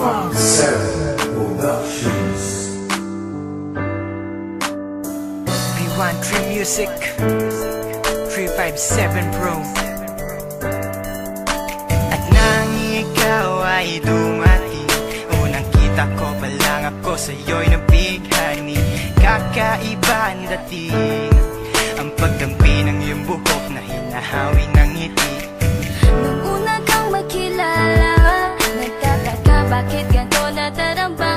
357 Productions. B1 Dream Music 357 Pro. At nang ikaw ay dumating, unang kita ko pa lang ako sa'yo'y nabighani. Kakaiba ang dating, ang pagdampi ng iyong buhok na hinahawi ng ngiti. Nung una kang makilala, nagtataka bakit ganito nataramba.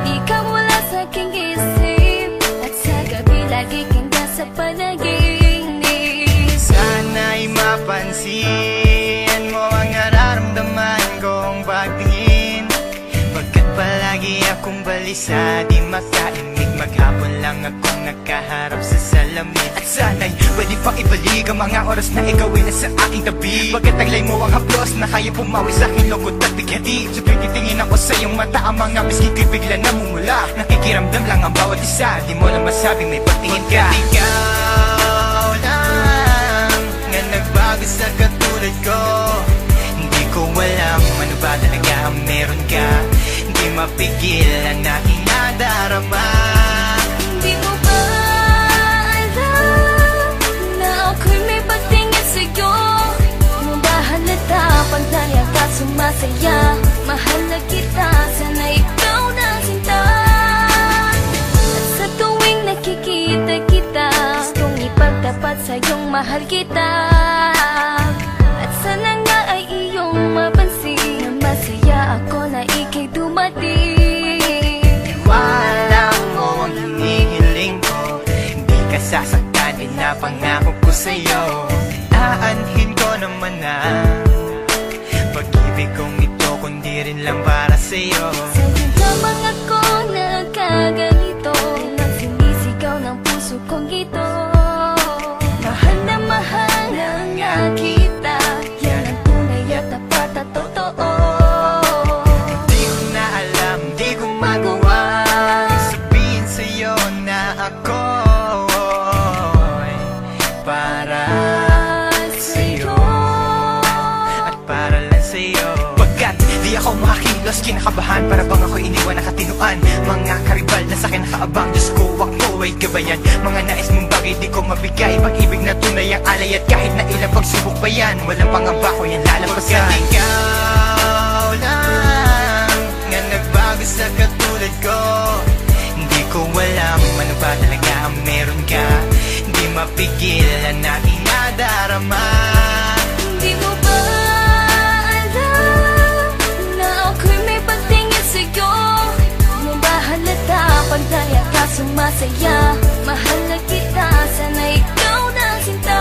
Ikaw wala sa aking isip, at sa gabi lagi kang nasa panaginip. Sana'y mapansin mo ang nararamdaman kong pagtingin, pagkat palagi akong balisa, di makaimik. Maghapon lang akong nakaharap sa salamin. At sana'y pwede pang ibalik ang mga oras na ikaw ay nasa aking tabi, pagkat taglay mo ang haplos na kaya pumawi sa aking lungkot at bighati. Sabay titingin ako sa iyong mata, ang mga miski ko'y bigla namumula. Nakikiramdam lang ang bawat isa, di mo lang masabing may pagtingin ka. Pagkat ikaw lang nga nagbago sa katulad ko, hindi ko alam ano ba talaga ang meron ka. Hindi mapigil ang aking nadarama. Di mo ba alam na ako'y may pagtingin sa'yo? Mo ba halata pag naiyak ka sumasaya? Mahal na kita, sana ikaw na sinta. At sa tuwing nakikita kita, gustong ipagtapat sa'yong mahal kita. At sana nga ay iyong mapansin na masaya ako na ika'y dumating. Wala mo ang hinihiling ko, hindi ka sasaktan, pinapangako ko sa'yo. Aanhin ko naman na pag-ibig kong ito, kundi rin lang para sa'yo. Sa'yo lamang ako nagkaganito, nang sinisigaw ng puso kong ito. Mahal na nga kita, yan ang tunay at tapat at totoo. Di ko na alam, di ko magawa sabihin sa'yo na ako'y para sa'yo at para lang sa'yo. Pagkat di ako makakilos, kinakabahan, para bang ako iniwan nakatinuan. Mga karibal na sa'kin nakaabang, Diyos ko, wag mo ay gabayan. Mga nais mong bagay di ko mabigay, pag-ibig na tunay ang alay, at kahit na ilang pagsubok pa yan, walang pangamba ko yan lalampasan. Pagkat ikaw lang nga nagbago sa katulad ko, hindi ko alam ano ba talaga ang meron ka. Hindi mapigil ang aking nadarama. Di mo ba alam na ako'y may pagtingin sa'yo? Mo ba halata pag naiyak ka sumasaya? Mahal na kita, sana ikaw na sinta.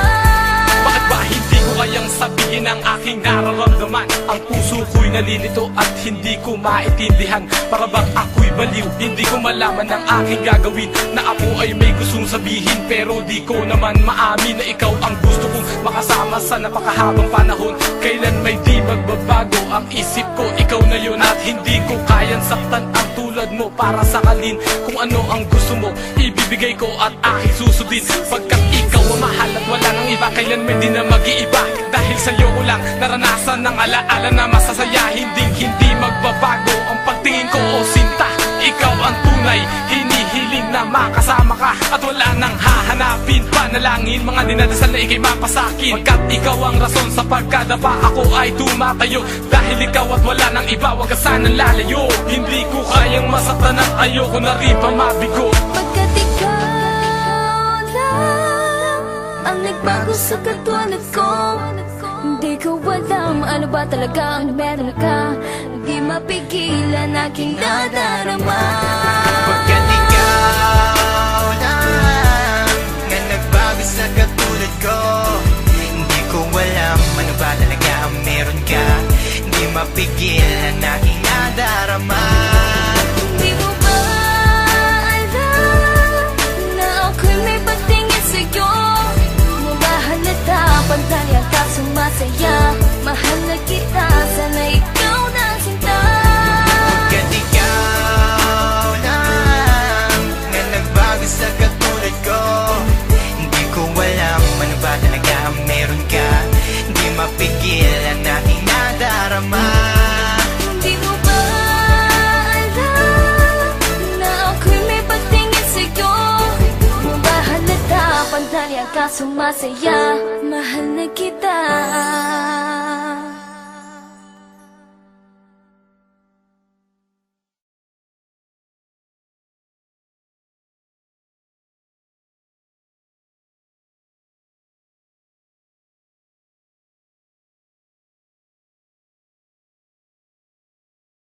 Bakit ba hindi ko kayang sabihin ang aking nararamdaman? Ang puso ko'y nalilito at hindi ko maintindihan. Para bang ako'y baliw, hindi ko malaman ang aking gagawin. Na ako ay may gustong sabihin, pero di ko naman maamin na ikaw ang gusto kong makasama sa napakahabang panahon. Kailan may di magbabago ang isip ko, ikaw na yun. At hindi ko kayang saktan ang tulad mo para sakalin. Kung ano ang gusto mo, ibibigay ko at aking susundin. Pagkat ikaw ang mahal at wala nang iba, kailan may di na mag-iiba. Dahil sa'yo ko lang naranasan ng alaala na masasaya. Hindi magbabago ang pagtingin ko, o sinta. Ikaw ang tunay, hinihiling na makasama ka, at wala nang hahanapin panalangin, mga dinadasal na ikay mapasakin. Pagkat ikaw ang rason sa pagkadapa, ako ay tumatayo. Dahil ikaw at wala nang iba, wag ka sanang lalayo. Hindi ko kayang masaktan at ayoko na rin pa mabigo. Pagkat ikaw lang ang nagbago sa katulad ko, hindi ko alam ano ba talaga ang meron ka. Hindi mapigilan aking nadarama. Pagkat ikaw lang nga nagbago sa katulad ko, hindi ko alam ano ba talaga ang meron ka. Hindi mapigil ang aking nadarama. Di mo ba alam na ako'y may pagtingin sa'yo? Mo ba halata pag naiyak ka sumasaya? Mahal na kita, sana ikaw na sinta. Pagkat ikaw lang nga nagbago sa katulad ko, hindi ko alam ano ba talaga ang meron ka. Hindi mapigil ang aking nadarama. Di Pagdaya ka sumasaya, mahal na kita.